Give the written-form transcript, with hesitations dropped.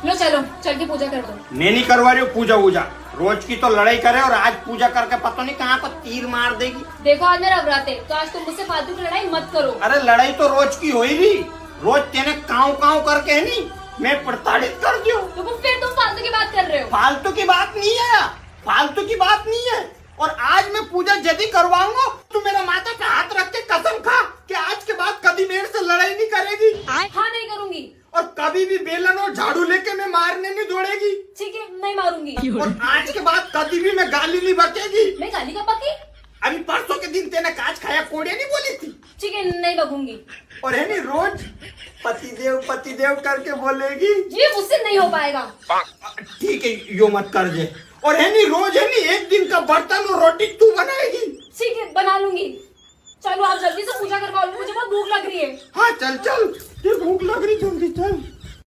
Low चलो, चल के पूजा कर दो। मैं नहीं करवा रही हूँ पूजा वूजा। रोज की तो लड़ाई करे और आज पूजा करके पता नहीं कहाँ पर तीर मार देगी। देखो आज मेरा व्रत है, तो आज तुम मुझसे फालतू की लड़ाई मत करो। अरे लड़ाई तो रोज की हो ही रही। रोज तेने काव काव करके है नहीं मैं प्रताड़ित कर दियो। तो फिर तुम फालतू की बात कर रहे हो। फालतू की बात नहीं है, फालतू की बात नहीं है। और आज मैं पूजा यदि करवाऊंगा तो मेरा माथा पे हाथ रख के कसम खा कि आज के बाद कभी मेरे से लड़ाई नहीं करेगी। हाँ नहीं करूंगी। और कभी भी बेलन और झाड़ू लेके मैं मारने नहीं दौड़ेगी। ठीक है, नहीं मारूंगी। और आज के बाद कभी भी मैं गाली नहीं बकेगी। मैं गाली का पकी? अभी परसों के दिन तेने काच खाया कोड़े नहीं बोली थी। ठीक है, नहीं बकूंगी। और है नहीं रोज पति देव करके बोलेगी। ये मुझसे नहीं हो पाएगा। ठीक है, यो मत कर दे। और है नहीं रोज है नहीं एक दिन का बर्तन और रोटी तू बनाएगी। ठीक है, बना लूंगी। चलो आप जल्दी से पूजा करवा लो, मुझे बहुत भूख लग रही है। हाँ चल चल, ये भूख लग रही, जल्दी चल।